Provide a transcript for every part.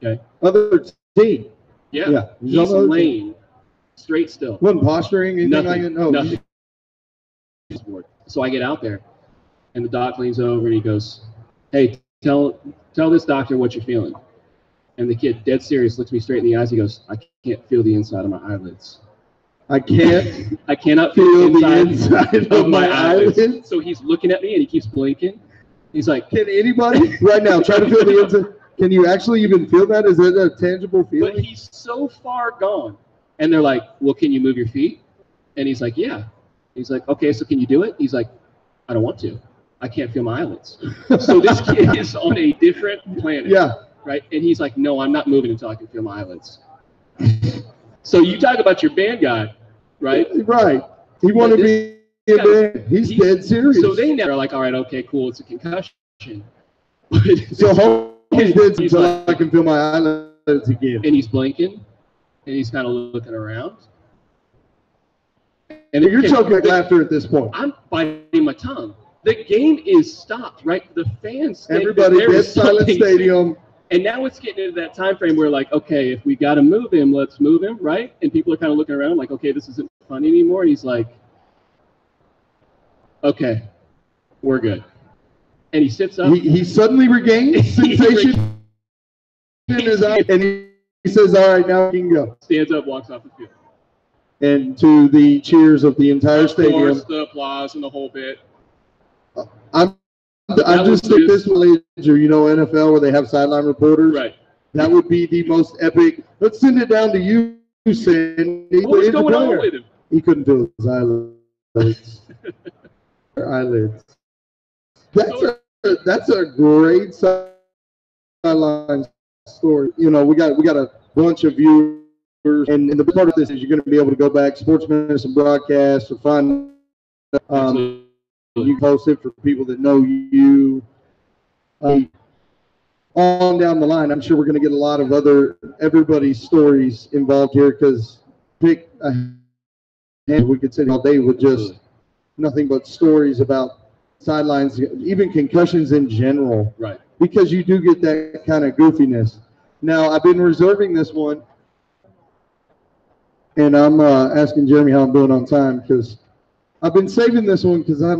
Okay. Other team. Yeah. He's laying straight still. Wasn't posturing, anything like that? No. Nothing. So I get out there, and the doc leans over and he goes, "Hey, tell this doctor what you're feeling." And the kid, dead serious, looks me straight in the eyes. He goes, "I can't feel the inside of my eyelids. I cannot feel the inside of my eyelids." So he's looking at me and he keeps blinking. He's like, "Can anybody right now try to feel the inside? Can you actually even feel that? Is it a tangible feeling?" But he's so far gone. And they're like, "Well, can you move your feet?" And he's like, "Yeah." He's like, "Okay, so can you do it?" He's like, "I don't want to. I can't feel my eyelids." So this kid is on a different planet. Yeah. Right? And he's like, "No, I'm not moving until I can feel my eyelids." So you talk about your band guy, right? Right. He wanted to be a band. He's dead serious. So they never are like, "All right, okay, cool, it's a concussion." So hold he's dead until like, I can feel my eyelids again. And he's blinking, and he's kind of looking around. And you're choking like laughter at this point. I'm biting my tongue. The game is stopped, right? The fans. Everybody, dead silent stadium. And now it's getting into that time frame where, like, okay, if we got to move him, let's move him, right? And people are kind of looking around like, okay, this isn't funny anymore. And he's like, "Okay, we're good." And he sits up. He suddenly regains sensation in his eye, and he says, "All right, now we can go." Stands up, walks off the field. And to the cheers of the entire stadium. Of course, the applause and the whole bit. I just think this will NFL where they have sideline reporters. Right. That would be the most epic. Let's send it down to you, Sandy. What's going on with him? He couldn't feel his eyelids. Eyelids. That's a great sideline story. You know, we got a bunch of viewers, and the part of this is you're going to be able to go back, Sports Medicine broadcast, or find. You post it for people that know you. On down the line, I'm sure we're going to get a lot of everybody's stories involved here because we could sit all day with just nothing but stories about sidelines, even concussions in general. Right. Because you do get that kind of goofiness. Now, I've been reserving this one, and I'm asking Jeremy how I'm doing on time because I've been saving this one because I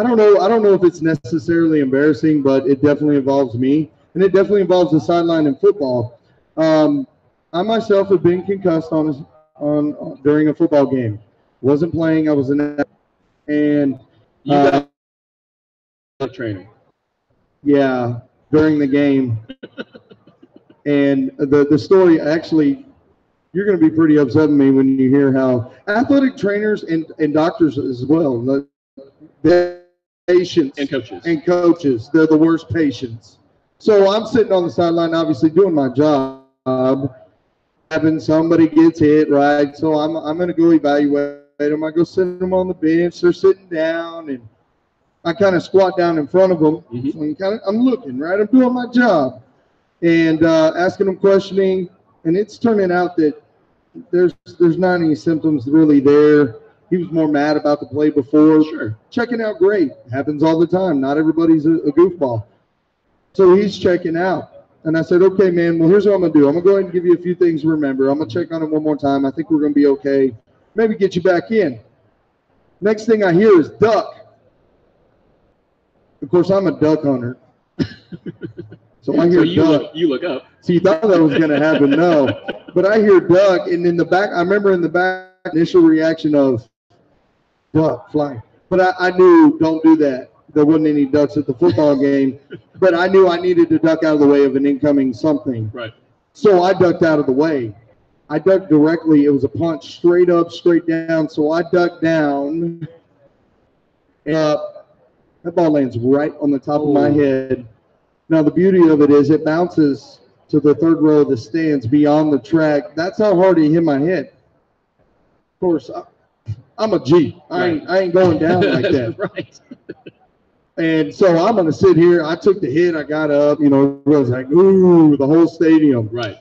don't know if it's necessarily embarrassing, but it definitely involves me, and it definitely involves the sideline in football. I myself have been concussed on during a football game. Wasn't playing. I was in, and you got a trainer. Yeah, during the game, and the story actually. You're going to be pretty upset with me when you hear how athletic trainers and doctors as well, the patients and coaches, they're the worst patients. So I'm sitting on the sideline, obviously doing my job, having somebody gets hit, right? So I'm going to go evaluate them. I go sit them on the bench. They're sitting down, and I kind of squat down in front of them. And I'm looking, right? I'm doing my job and asking them questioning. And it's turning out that there's not any symptoms really there. He was more mad about the play before. Sure. Checking out great. Happens all the time. Not everybody's a goofball. So he's checking out. And I said, "Okay, man, well, here's what I'm going to do. I'm going to go ahead and give you a few things to remember. I'm going to check on it one more time. I think we're going to be okay. Maybe get you back in." Next thing I hear is duck. Of course, I'm a duck hunter. So I hear duck. You look up. So you thought that was going to happen? No. But I hear duck, and in the back, I remember in the back, initial reaction of duck flying. But I knew, don't do that. There wasn't any ducks at the football game. But I knew I needed to duck out of the way of an incoming something. Right. So I ducked out of the way. I ducked directly. It was a punch straight up, straight down. So I ducked down. And that ball lands right on the top of my head. Now, the beauty of it is it bounces to the third row of the stands beyond the track. That's how hard it hit my head. Of course, I'm a G. I ain't going down like that. Right. And so I'm going to sit here. I took the hit. I got up. You know, it was like, ooh, the whole stadium. Right.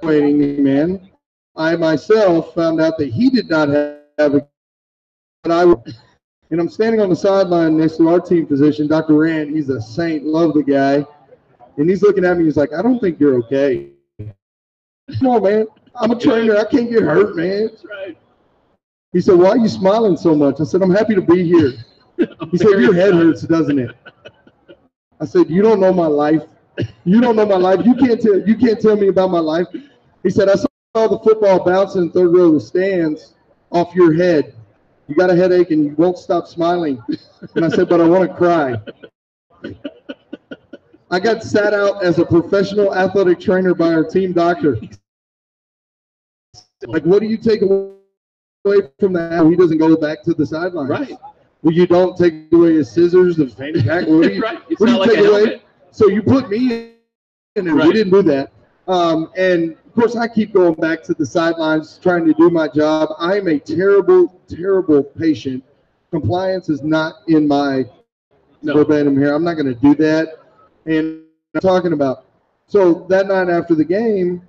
Waiting, man. I myself found out that he did not have a. And I'm standing on the sideline next to our team physician, Dr. Rand. He's a saint. Love the guy. And he's looking at me. He's like, I don't think you're okay. Come on, man. I'm a trainer. I can't get hurt, man. That's right. He said, why are you smiling so much? I said, I'm happy to be here. He said, your head hurts, doesn't it? I said, you don't know my life. You don't know my life. You can't tell me about my life. He said, I saw the football bouncing in the third row of the stands off your head. You got a headache and you won't stop smiling. And I said, but I want to cry. I got sat out as a professional athletic trainer by our team doctor. Like, what do you take away from that? He doesn't go back to the sidelines. Right. Well, you don't take away his scissors, the fanny pack. What do you, right. It's what do not you like take a away? helmet. So you put me in, and Right. we didn't do that. And of course, I keep going back to the sidelines, trying to do my job. I am a terrible, terrible patient. Compliance is not in my verbatim here. I'm not going to do that. And I'm talking about. So that night after the game,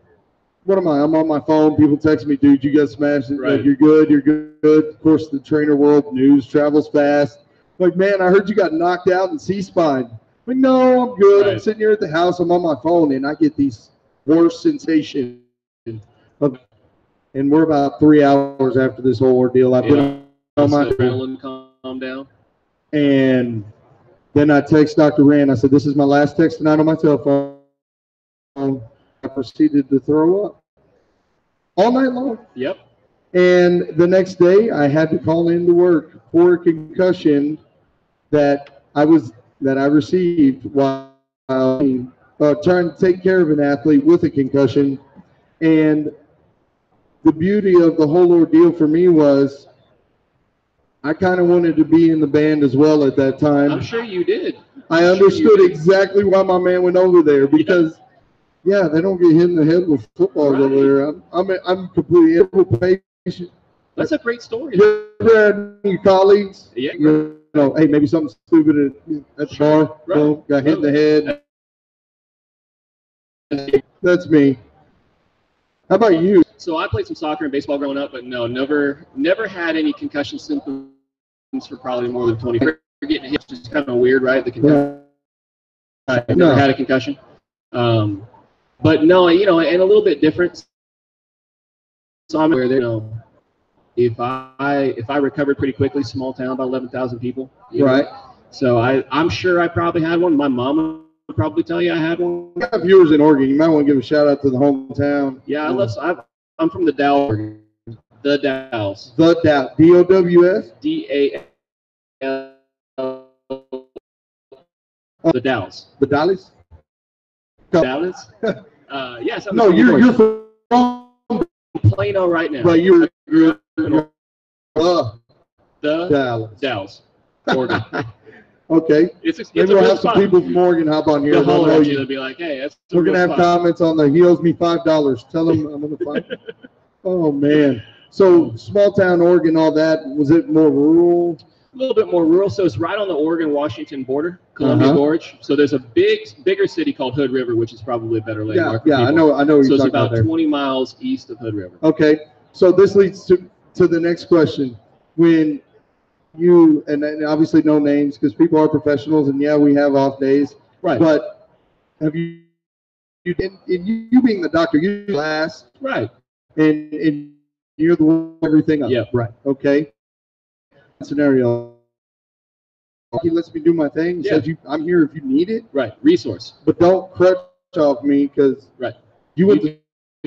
what am I? I'm on my phone. People text me, dude, you got smashed. Right. Like, you're good. You're good. Of course, the trainer world news travels fast. Like, man, I heard you got knocked out in C-spine. Like, no, I'm good. Right. I'm sitting here at the house. I'm on my phone, and I get these worst sensations. And we're about 3 hours after this whole ordeal. I've been on my adrenaline calm down. And then I text Dr. Rand. I said, this is my last text tonight on my cell phone. I proceeded to throw up all night long. Yep. And the next day, I had to call into work for a concussion that I received while trying to take care of an athlete with a concussion. And the beauty of the whole ordeal for me was I kind of wanted to be in the band as well at that time. I'm sure you did. I understood exactly why my man went over there because, yeah, they don't get hit in the head with footballs over there. I'm completely patient. That's a great story. You ever had your colleagues? Yeah. You know, hey, maybe something stupid at the bar. Right. Boom, got hit in the head. That's me. How about you? So I played some soccer and baseball growing up, but no, never had any concussion symptoms for probably more than 20 years. Getting hit is kind of weird, right? The concussion. I've never had a concussion. But no, you know, and a little bit different. So I'm aware that, you know, if I recovered pretty quickly, small town, about 11,000 people. Right. Know? So I'm sure I probably had one. My mom would probably tell you I had one. We have viewers in Oregon. You might want to give a shout out to the hometown. Yeah, I'm from the Dalles, Oregon. The Dalles. The Dalles. D-O-W-S? D-A-L. The Dalles. The Dalles? Dallas? Yes. No, you're from Plano right now. But you're the Dallas. Dalles, Oregon. Okay. Maybe we'll have some people from Oregon hop on here. They'll holler at you. They'll be like, hey, that's we're going to have comments on the he owes me $5. Tell them I'm going to find it. Oh, man. So small town Oregon, all that, was it more rural? A little bit more rural. So it's right on the Oregon-Washington border, Columbia Gorge. So there's a bigger city called Hood River, which is probably a better landmark. Yeah, I know. So it's about 20 miles east of Hood River. Okay. So this leads to the next question. When you, and obviously no names because people are professionals, and yeah, we have off days. Right. But have you being the doctor, you last. Right. And you're the one everything up. Yeah. Right. Okay. Scenario. He lets me do my thing. Yeah. Says I'm here if you need it. Right. Resource. But don't crutch off me because you went to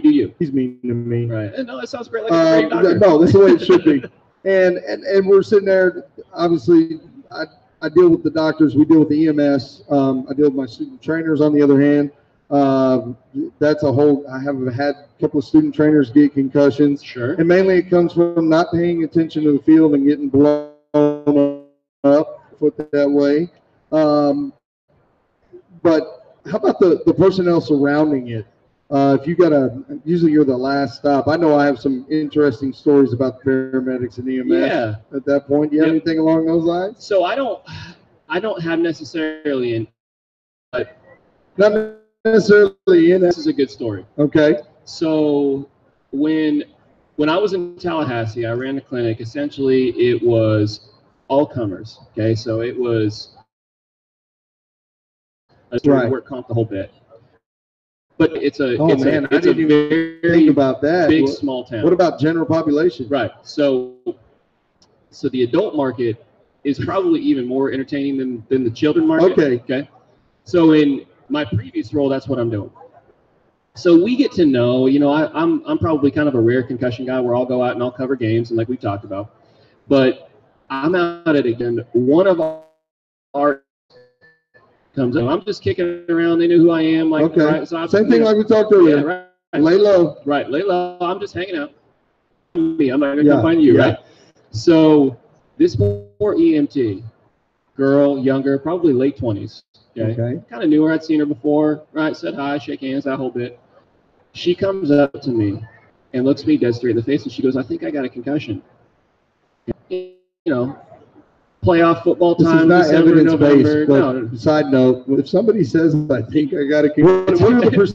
do you. He's mean to me. Right. And no, that sounds great. Like a great doctor. No, that's the way it should be. And we're sitting there. Obviously, I deal with the doctors. We deal with the EMS. I deal with my student trainers. On the other hand, that's a whole. I have had a couple of student trainers get concussions. Sure. And mainly it comes from not paying attention to the field and getting blown up. Put it that way. But how about the personnel surrounding it? If you usually you're the last stop. I know I have some interesting stories about the paramedics and EMS at that point. Do you have anything along those lines? So I don't have necessarily but not necessarily in. This is a good story. Okay. So when I was in Tallahassee, I ran a clinic. Essentially, it was all comers. Okay, so it was I started work comp the whole bit. But it's a I didn't even think about that. Big small town. What about general population? Right. So the adult market is probably even more entertaining than the children market. Okay. So in my previous role, that's what I'm doing. So we get to know, I'm probably kind of a rare concussion guy where I'll go out and I'll cover games, and like we talked about. But I'm out at it, and one of our comes up. I'm just kicking around. They knew who I am. Like, right, so same thing like we talked earlier. Yeah, right. Lay low. Right, lay low. I'm just hanging out. I'm not going to come find you, right? So this poor EMT, girl, younger, probably late 20s. Okay. Kind of knew her. I'd seen her before. Right, said hi, shake hands, that whole bit. She comes up to me and looks me dead straight in the face, and she goes, "I think I got a concussion." Playoff football time. This is not evidence-based, but no. Side note, if somebody says, "I think I got a concussion," what are the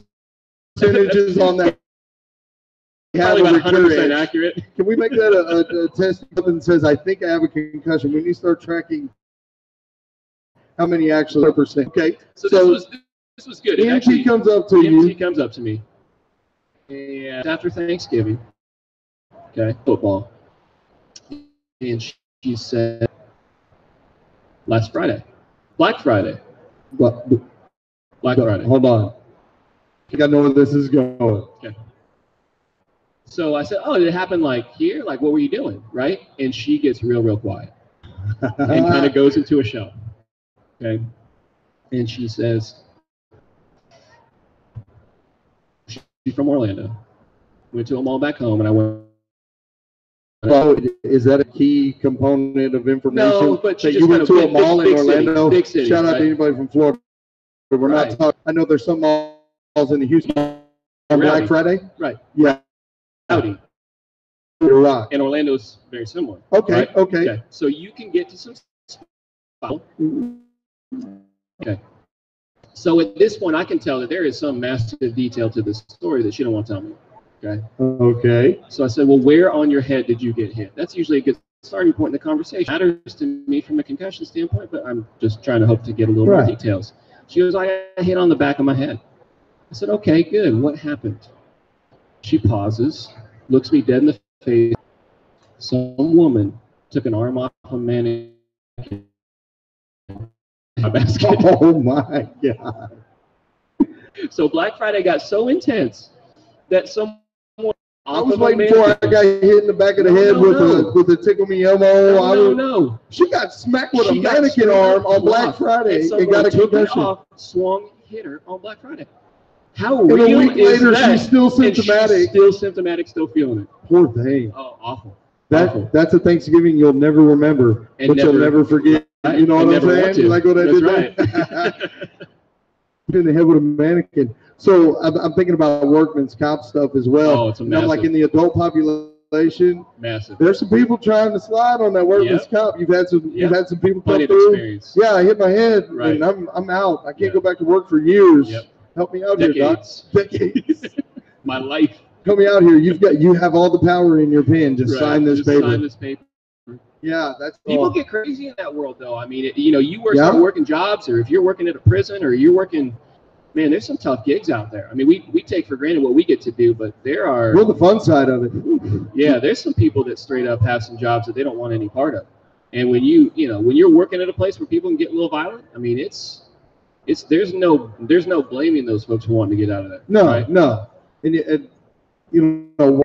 percentages on that? Probably about 100% accurate. Can we make that a test that says, "I think I have a concussion"? When you start tracking how many actually percent. Okay. So this was good. EMT comes up to you. EMT comes up to me. And after Thanksgiving, football. And she said, last Friday. Black Friday. What? Black Friday. Hold on. I think I know where this is going. Okay. So I said, "Oh, did it happen like here? Like, what were you doing?" Right? And she gets real quiet and kind of goes into a shell. Okay. And she says, she's from Orlando. Went to a mall back home, and I went. Well, is that a key component of information? No, but that you went to a mall in Orlando. Big city, shout out to anybody from Florida. But we're not talking. I know there's some malls in the Houston on Black Friday. Right. Yeah. Howdy. You're right. And Orlando's very similar. Okay. Right? Okay. So you can get to some. Okay. So at this point, I can tell that there is some massive detail to this story that she don't want to tell me. Okay. Okay. So I said, "Well, where on your head did you get hit?" That's usually a good starting point in the conversation. It matters to me from a concussion standpoint, but I'm just trying to hope to get a little more details. She goes, "I got hit on the back of my head." I said, "Okay, good. What happened?" She pauses, looks me dead in the face. Some woman took an arm off a mannequin. Oh my God. So Black Friday got so intense that someone. I was waiting for a guy hit in the back of the head with a tickle me elmo. No. She got smacked with a mannequin arm on Black Friday and got a concussion. Swung, hit her on Black Friday. How real is later, that? She's still symptomatic. She's still symptomatic, still feeling it. Poor thing. Oh, awful. That's a Thanksgiving you'll never remember, but you'll never forget. You know what I'm saying? Like what I did there? In the head with a mannequin. So I'm thinking about workman's comp stuff as well. Oh, it's a massive. Like in the adult population, massive. There's some people trying to slide on that workman's comp. You've had some people come through. Experience. Yeah, I hit my head and I'm out. I can't go back to work for years. Help me out here, Doc. Decades. My life. Help me out here. You have all the power in your pen. Just sign this paper. Sign this paper. Yeah, that's people get crazy in that world, though. I mean, you start working jobs, or if you're working at a prison, or you're working. Man, there's some tough gigs out there. I mean, we take for granted what we get to do, but we're the fun side of it. Yeah, there's some people that straight up have some jobs that they don't want any part of. And when when you're working at a place where people can get a little violent, I mean, there's no blaming those folks who want to get out of that. No, right? No. And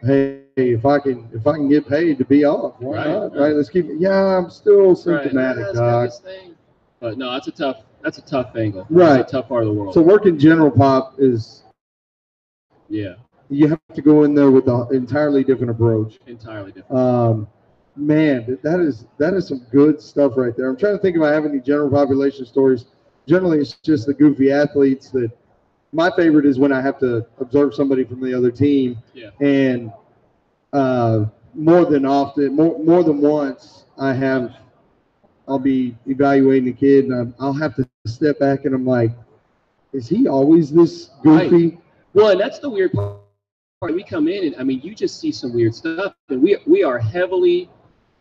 hey, if I can get paid to be off, why not? Right? Let's keep it. Yeah, I'm still symptomatic, Doc. But no, that's a tough angle. Right. It's a tough part of the world. So working general pop is. Yeah. You have to go in there with an entirely different approach. Entirely different. Man, that is some good stuff right there. I'm trying to think if I have any general population stories. Generally, it's just the goofy athletes that. My favorite is when I have to observe somebody from the other team. Yeah. And more than once, I'll be evaluating a kid, and I'll have to step back, and I'm like, is he always this goofy? Right. Well, and that's the weird part. We come in, and I mean, you just see some weird stuff, and we are heavily.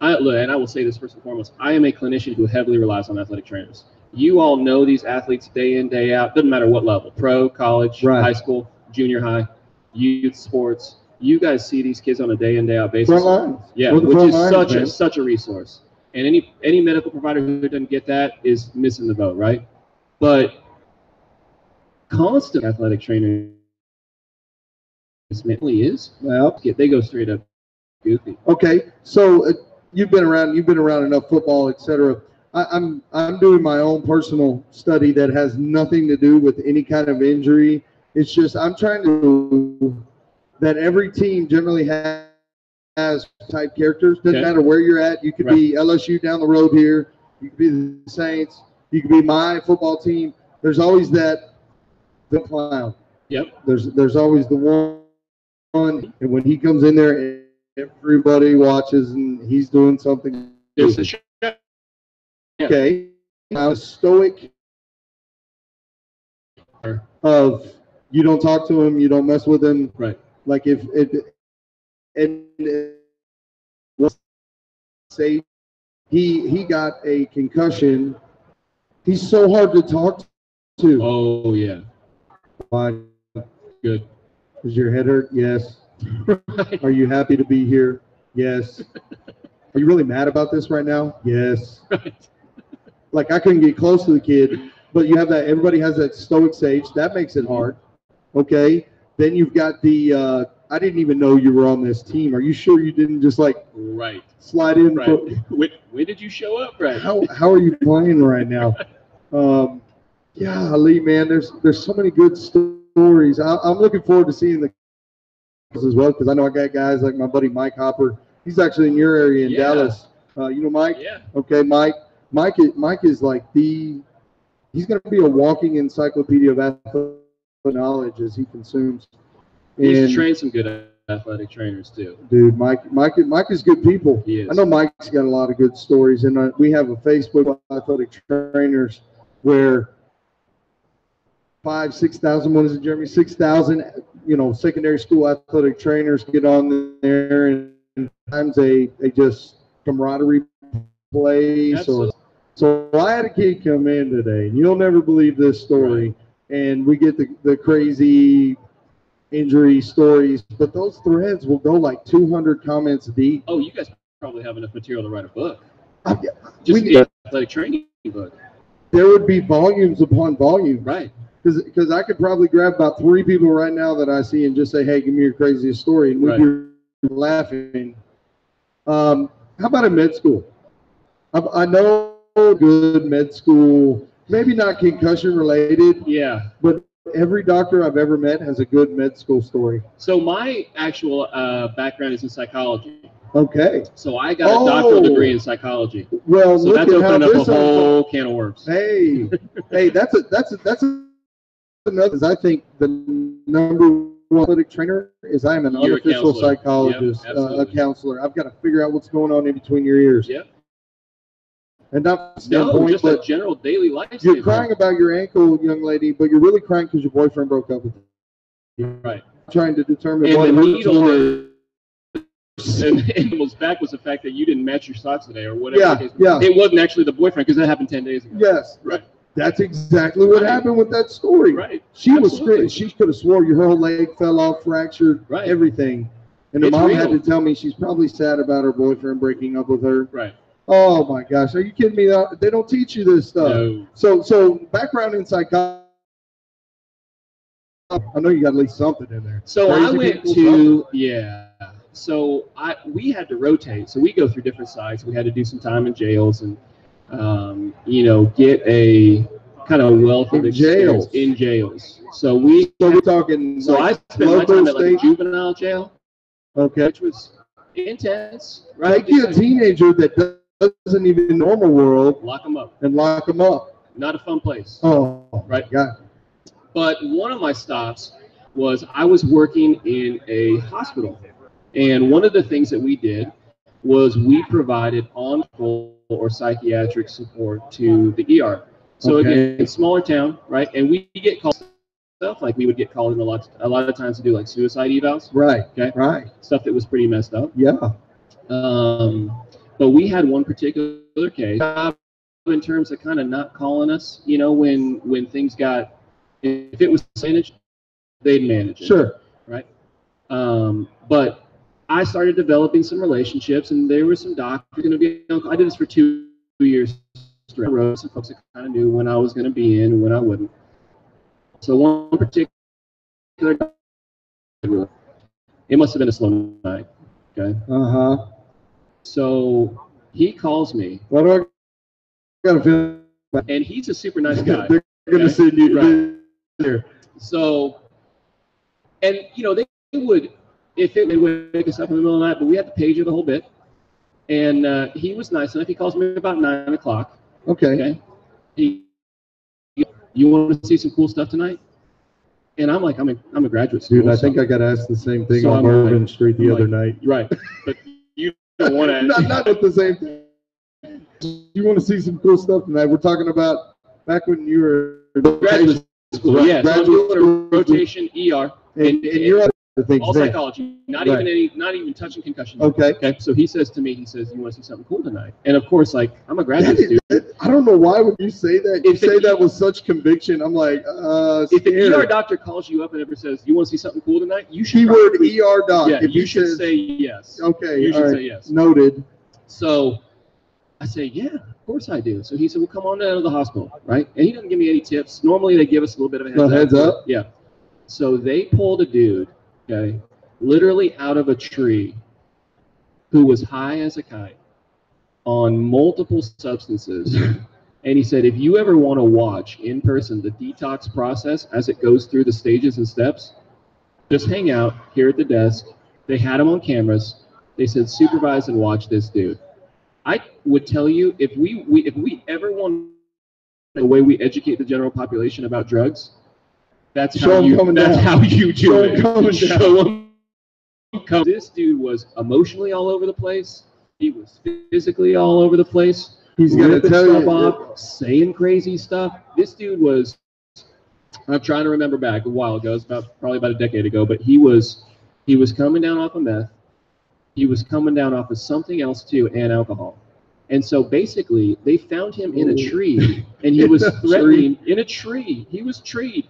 And I will say this first and foremost: I am a clinician who heavily relies on athletic trainers. You all know these athletes day in, day out. Doesn't matter what level, pro, college, Right. high school, junior high, youth sports. You guys see these kids on a day in, day out basis. Front lines. Yeah, We're the which front is lines, such a resource. And any medical provider who doesn't get that is missing the boat, right? But constant athletic trainer mentally is. Well, They go straight up goofy. okay, so you've been around enough football, etc. I'm doing my own personal study that has nothing to do with any kind of injury. It's just I'm trying to that every team generally has type characters. Doesn't matter where you're at. You could be LSU down the road here. You could be the Saints. You could be my football team. There's always the clown. Yep. There's always the one, and when he comes in there, everybody watches, and he's doing something. There's the show. Okay, now stoic of you don't talk to him, you don't mess with him. Right. Like if it and let's say he got a concussion, he's so hard to talk to. Oh yeah. Why? Good. Does your head hurt? Yes. Right. Are you happy to be here? Yes. Are you really mad about this right now? Yes. Right. Like I couldn't get close to the kid, but you have that. Everybody has that stoic sage. That makes it hard. Okay. Then you've got the. I didn't even know you were on this team. Are you sure you didn't just like slide in? Right. When did you show up? Right. How are you playing right now? Golly, man, there's so many good stories. I'm looking forward to seeing the as well because I know I got guys like my buddy Mike Hopper. He's actually in your area in Dallas. You know Mike? Yeah. Okay, Mike is like he's going to be a walking encyclopedia of athletic knowledge as he consumes. He's trained some good athletic trainers too. Dude, Mike is good people. He is. I know Mike's got a lot of good stories, and we have a Facebook athletic trainers where 5,000-6,000. What is it, Jeremy? 6,000. Secondary school athletic trainers get on there, and sometimes they just camaraderie plays. So I had a kid come in today, and you'll never believe this story. Right. And we get the crazy injury stories, but those threads will go like 200 comments deep. Oh, you guys probably have enough material to write a book. Just the athletic training book. There would be volumes upon volumes. Right. Because I could probably grab about 3 people right now that I see and just say, hey, give me your craziest story. And we'd be laughing. How about a med school? I know good med school, maybe not concussion related. Yeah. But every doctor I've ever met has a good med school story. So my actual background is in psychology. Okay. So I got a doctoral degree in psychology. Well, so that's opened up a whole can of worms. Hey, that's another. I think the number one athletic trainer is I am an unofficial psychologist, a counselor. I've got to figure out what's going on in between your ears. Yep. And not just a general daily life. You're crying about your ankle, young lady, but you're really crying because your boyfriend broke up with you. Right. Trying to determine and what the needle and was back was the fact that you didn't match your socks today or whatever. Yeah. It wasn't actually the boyfriend because that happened 10 days ago. Yes. Right. That's exactly what happened with that story. Right. She was screaming. She could have swore your whole leg fell off, fractured, everything. And her mom had to tell me she's probably sad about her boyfriend breaking up with her. Right. Oh my gosh, are you kidding me? They don't teach you this stuff. No. So background in psychology. I know you got at least something in there. So crazy I went to So we had to rotate. So we go through different sites. We had to do some time in jails and get a kind of wealth of experience in jails. So we're talking. So I spent my time at like a juvenile jail. Okay. Which was intense. Right. Take you a teenager that doesn't even in the normal world. Lock them up. And lock them up. Not a fun place. Oh. Right. Yeah. But one of my stops was I was working in a hospital. And one of the things that we did was we provided on-call or psychiatric support to the ER. So again, smaller town, right? And we get called stuff like we would get called in a lot of times to do like suicide evals. Right. Okay. Right. Stuff that was pretty messed up. Yeah. But we had one particular case in terms of kind of not calling us, when things got, if it was managed, they'd manage it. Sure. Right. But I started developing some relationships, and there were some doctors going to be. I did this for 2 years straight. Some folks that kind of knew when I was going to be in and when I wouldn't. So one particular doctor, it must have been a slow night. Okay. So he calls me. What do I got to feel? And he's a super nice guy. They're going to send you right there. So, and they would, they would wake us up in the middle of the night, but we had to pager the whole bit. And he was nice enough. He calls me about 9 o'clock. Okay. You want to see some cool stuff tonight? And I'm like, I'm a graduate student. Dude, I think I got asked the same thing So on I'm Bourbon like- Street the I'm other like, night. Right. But you don't want to. Not the same thing. You want to see some cool stuff tonight? We're talking about back when you were Graduate school. Yeah. So I'm doing a rotation ER. and you're at the things all there. psychology, not Right. even touching concussion. Okay. So he says to me, you want to see something cool tonight? And of course, like, I'm a graduate student. I don't know why would you say that. You If say the- that with such conviction. I'm like, If the scared. ER doctor calls you up and ever says, you want to see something cool tonight? You should Keyword probably, ER doc. yeah, if you he should says, say yes. okay. You should all right, say yes. Noted. So I say, yeah, of course I do. So he said, well, come on down to the hospital, right? And he doesn't give me any tips. Normally they give us a little bit of a Heads up? Yeah. So they pulled a dude, okay, literally out of a tree who was high as a kite on multiple substances. And he said, if you ever want to watch in person the detox process as it goes through the stages and steps, just hang out here at the desk. They had him on cameras. They said, supervise and watch this dude. I would tell you, if we ever want the way we educate the general population about drugs, that's how you do it. Show him. This dude was emotionally all over the place. He was physically all over the place. He's going to ripping tell stuff you. off, saying crazy stuff. This dude was, I'm trying to remember back a while ago, it's probably about a decade ago, but he was coming down off of meth. He was coming down off of something else too, and alcohol. And so basically, they found him in a tree, and he was threatening in a tree. He was treed.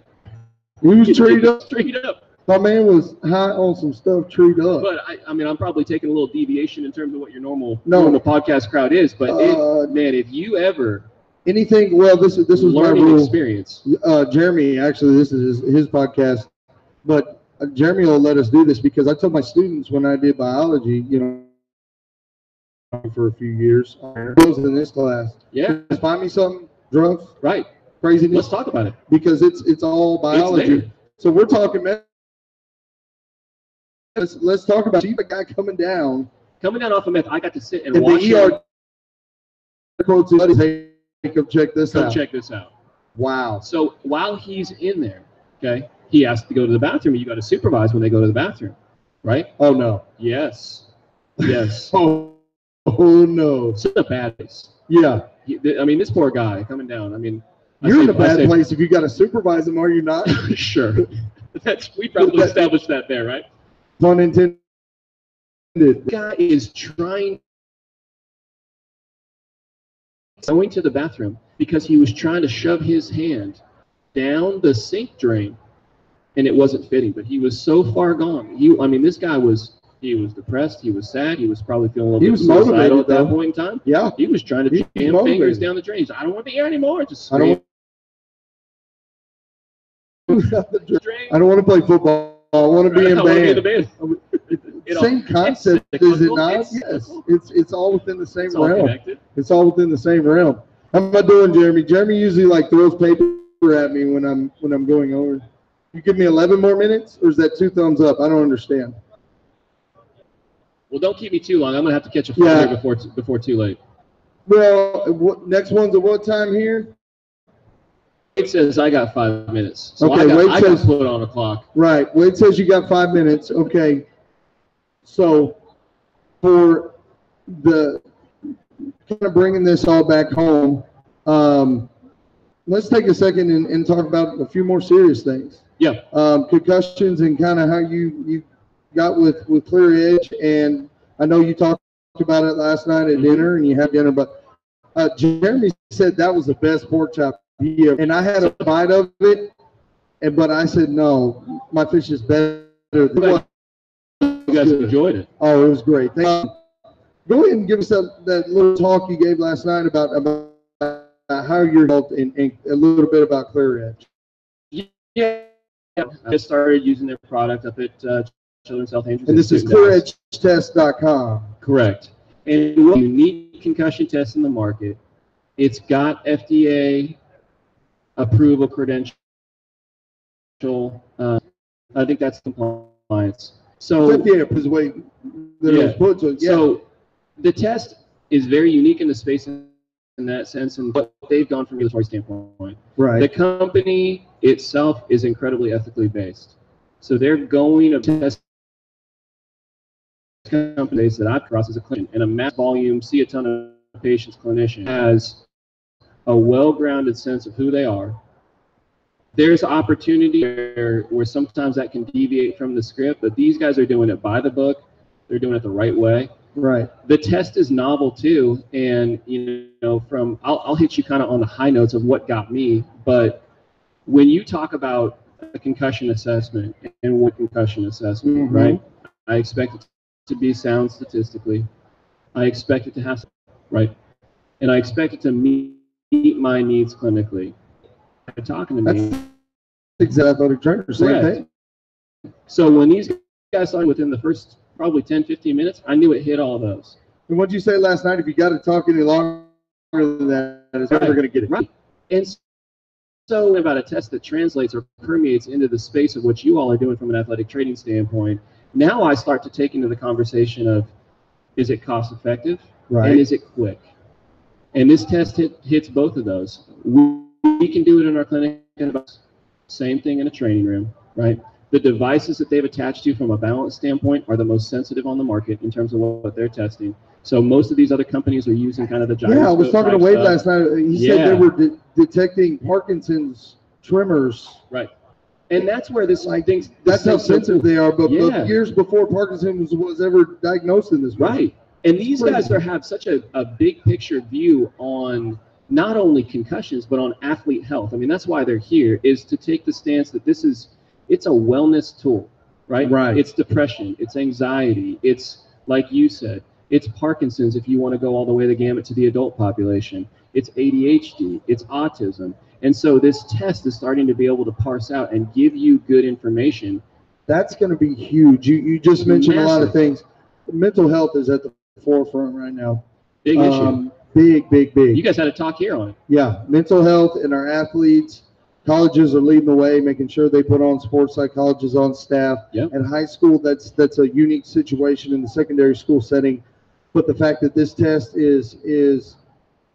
He was treed up. Straight up. My man was high on some stuff, treed up. But I mean, I'm probably taking a little deviation in terms of what your normal No. podcast crowd is. But man, if you ever Anything, well, this was my learning rule. experience. Jeremy, actually, this is his podcast, but Jeremy will let us do this because I told my students when I did biology, for a few years, I was in this class. Yeah. Just find me something, drugs, Right. craziness, Let's talk about it. because it's all biology. there. So we're talking. Let's talk about a guy coming down. Coming down off of meth, I got to sit and And watch the him. ER quotes, hey, come check this Come out. check this out. Wow. So while he's in there, okay, he has to go to the bathroom. You got to supervise when they go to the bathroom, right? Oh no. Yes. Yes. Oh no. It's a bad place. Yeah. I mean, this poor guy coming down. I mean, You're in a bad place if you got to supervise him, are you not? Sure. We probably established that there, right? Pun intended. The guy is going to the bathroom because he was trying to shove his hand down the sink drain, and it wasn't fitting. But he was so far gone. This guy was. He was depressed. He was sad. He was probably feeling a little bit suicidal motivated at that though. point in time. Yeah. He was trying to He was jam motivated. fingers down the drain. He's like, I don't want to be here anymore. Just I don't drain. I don't want to play football. I want to be in I wanna be in the band. band. Same concept, It's is it cyclical. not? It's Yes. cyclical. It's all within the same It's all realm. connected. It's all within the same realm. How am I doing, Jeremy? Jeremy usually throws paper at me when I'm going over. You give me 11 more minutes, or is that 2 thumbs up? I don't understand. Well, don't keep me too long. I'm gonna have to catch a flight here before too late. Well, next one's at what time here? It says I got 5 minutes, so Okay, I Wade got says- put on a clock. Right. Wade says you got 5 minutes. Okay. So for the kind of bringing this all back home, let's take a second and talk about a few more serious things. Yeah. Concussions and kind of how you got with Clear Edge. And I know you talked about it last night at dinner and you had dinner, but Jeremy said that was the best pork chop he ever. And I had a bite of it, but I said no, my fish is better than what. You guys enjoyed it. Oh, it was great. Thank you. Go ahead and give us that little talk you gave last night about how you're involved in a little bit about Clear Edge. Yeah, I just started using their product up at Children's Health Andrews. And this is clearedgetest.com. Correct. And a unique concussion test in the market. It's got FDA approval credential. I think that's compliance. So FDA is the way that it was put. So, yeah. So the test is very unique in the space in that sense, and what they've done from a regulatory standpoint. Right. The company itself is incredibly ethically based. So they're going to test companies that I've crossed as a clinician in a mass volume, see a ton of patients, clinician, has a well-grounded sense of who they are. There's opportunity where sometimes that can deviate from the script, but these guys are doing it by the book. They're doing it the right way. Right. The test is novel too, and I'll hit you kind of on the high notes of what got me. But when you talk about a concussion assessment and what concussion assessment, right? I expect it to be sound statistically. I expect it to have, right? And I expect it to meet my needs clinically. They're talking to me. That's exactly athletic trainer, same thing. So when these guys started within the first probably 10, 15 minutes, I knew it hit all of those. And what'd you say last night? If you got to talk any longer than that, it's never going to get it. Right. And so about a test that translates or permeates into the space of what you all are doing from an athletic training standpoint, now I start to take into the conversation of, is it cost effective? Right. And is it quick? And this test hits both of those. We can do it in our clinic, same thing in a training room, right? The devices that they've attached to from a balance standpoint are the most sensitive on the market in terms of what they're testing. So most of these other companies are using kind of the gyroscope. Yeah, I was talking to Wade last night. He said they were detecting Parkinson's tremors. Right. And that's where this things. That's how sensitive they are. But years before Parkinson's was ever diagnosed in this way. Right. And these guys have such a big picture view on not only concussions, but on athlete health. I mean, that's why they're here, is to take the stance that it's a wellness tool, right? Right. It's depression, it's anxiety, it's, like you said, it's Parkinson's if you want to go all the way the gamut to the adult population. It's ADHD, it's autism. And so this test is starting to be able to parse out and give you good information. That's going to be huge. You just mentioned a lot of things. Mental health is at the forefront right now. Big issue. Big. You guys had a talk here on it. Yeah, mental health and our athletes. Colleges are leading the way, making sure they put on sports psychologists on staff. Yep. At high school, that's a unique situation in the secondary school setting. But the fact that this test is,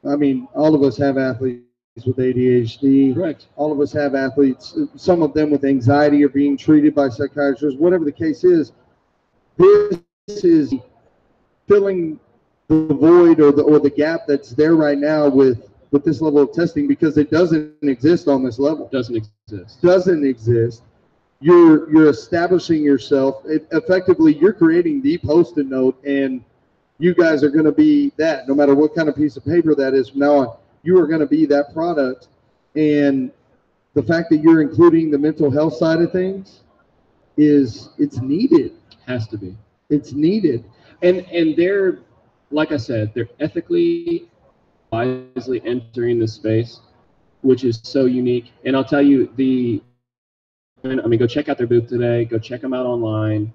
I mean, all of us have athletes with ADHD. Correct. All of us have athletes, some of them with anxiety are being treated by psychiatrists. Whatever the case is, this is filling the void or the gap that's there right now with this level of testing, because it doesn't exist on this level. Doesn't exist. You're establishing yourself. Effectively, you're creating the Post-it note, and you guys are going to be that. No matter what kind of piece of paper that is from now on, you are going to be that product. And the fact that you're including the mental health side of things it's needed. Has to be. It's needed. And they're, like I said, they're ethically, wisely entering this space, which is so unique. And I'll tell you, go check out their booth today. Go check them out online.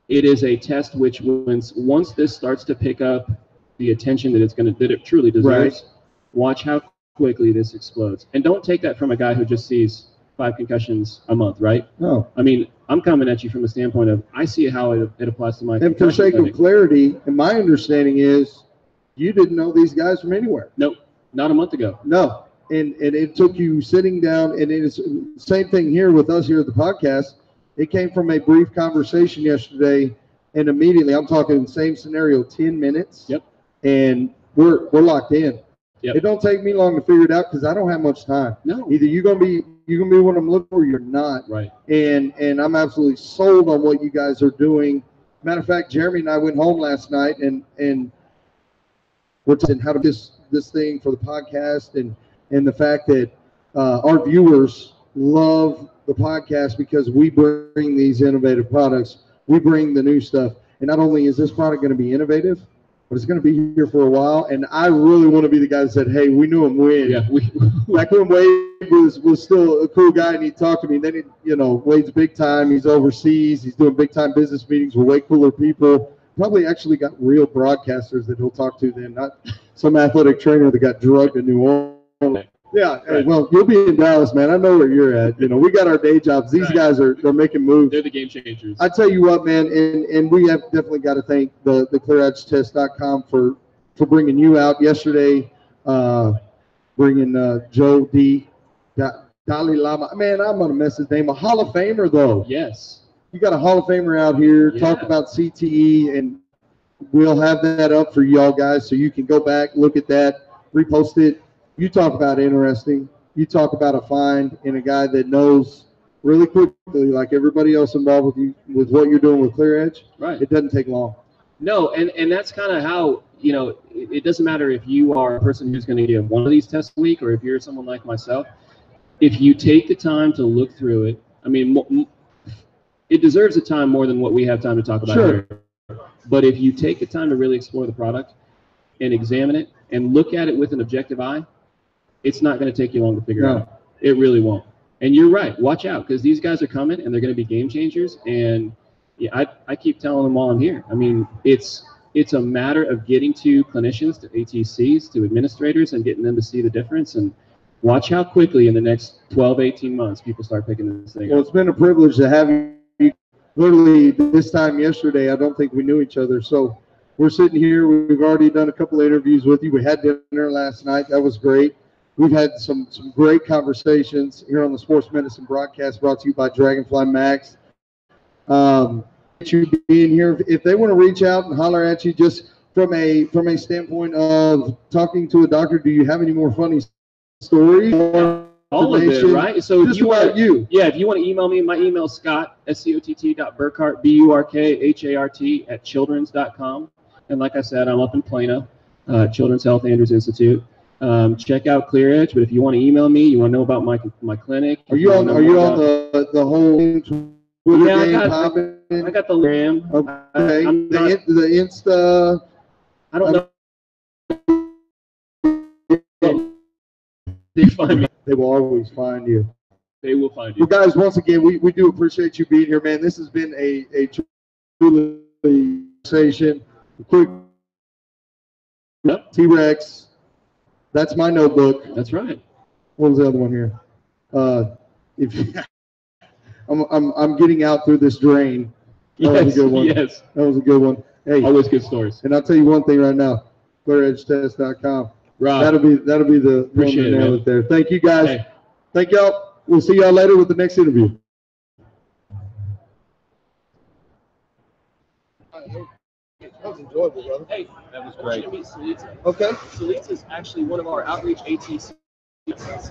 It is a test which, once this starts to pick up the attention that it truly deserves, watch how quickly this explodes. And don't take that from a guy who just sees 5 concussions a month, right? No. I mean, I'm coming at you from the standpoint of, I see how it applies to my And for sake of clarity, and my understanding is, you didn't know these guys from anywhere. Nope, not a month ago. No, and it took you sitting down, and it's the same thing here with us here at the podcast. It came from a brief conversation yesterday, and immediately, I'm talking same scenario, 10 minutes. Yep. And we're locked in. Yep. It don't take me long to figure it out because I don't have much time. No. Either you're gonna be what I'm looking for, or you're not. Right. And I'm absolutely sold on what you guys are doing. Matter of fact, Jeremy and I went home last night and we're talking how to this thing for the podcast and the fact that our viewers love the podcast because we bring these innovative products. We bring the new stuff. And not only is this product going to be innovative, but it's going to be here for a while. And I really want to be the guy that said, hey, we knew him when. Yeah, Back when Wade was still a cool guy and he'd talk to me. And then, Wade's big time. He's overseas. He's doing big time business meetings with way cooler people. Probably actually got real broadcasters that he'll talk to then, not some athletic trainer that got drugged in New Orleans. Yeah, hey, well, you'll be in Dallas, man. I know where you're at. We got our day jobs. These guys they're making moves. They're the game changers. I tell you what, man, and we have definitely got to thank the clearedgetest.com for bringing you out yesterday, bringing Joe D. Dalai Lama. Man, I'm going to mess his name. A Hall of Famer, though. Yes. You got a Hall of Famer out here. Yeah. Talk about CTE, and we'll have that up for y'all guys so you can go back, look at that, repost it. You talk about interesting. You talk about a find in a guy that knows really quickly, like everybody else involved with you, with what you're doing with Clear Edge. Right. It doesn't take long. No, and that's kind of how, it doesn't matter if you are a person who's going to give one of these tests a week or if you're someone like myself. If you take the time to look through it, I mean, it deserves the time more than what we have time to talk about Sure. here. But if you take the time to really explore the product and examine it and look at it with an objective eye, it's not going to take you long to figure out. It really won't. And you're right. Watch out, because these guys are coming and they're going to be game changers. And yeah, I keep telling them while I'm here. I mean, it's a matter of getting to clinicians, to ATCs, to administrators, and getting them to see the difference. And watch how quickly in the next 12, 18 months people start picking this thing up. Well, it's been a privilege to have you. Literally this time yesterday, I don't think we knew each other. So we're sitting here. We've already done a couple of interviews with you. We had dinner last night. That was great. We've had some great conversations here on the Sports Medicine broadcast brought to you by Dragonfly Max. You being here, if they want to reach out and holler at you just from a standpoint of talking to a doctor, do you have any more funny stories? All of it, right? So just about you. Yeah, if you want to email me, my email is Scott, SCOTT.Burkhart, BURKHART @childrens.com. And like I said, I'm up in Plano, Children's Health Andrews Institute. Check out Clear Edge, but if you want to email me, you want to know about my clinic. Are you on the whole Twitter game? I got the Gram. Okay. The Insta. I don't know. They find me. They will always find you. They will find you. Well, guys, once again, we do appreciate you being here, man. This has been a truly conversation. Quick. Yep. T-Rex. That's my notebook. That's right. What was the other one here? I'm getting out through this drain. That was a good one. Yes. That was a good one. Hey, always good stories. And I'll tell you one thing right now. ClearEdgeTest.com. Rob, That'll be the appreciate one to nail it there. Thank you guys. Hey. Thank y'all. We'll see y'all later with the next interview. That was enjoyable, brother. Hey, That was great. I want you to meet Salita. Okay. Salita is actually one of our outreach ATCs.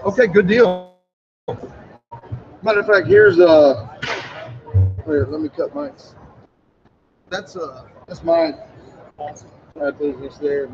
Okay, good deal. Matter of fact, here's here, let me cut mine. That's my business there.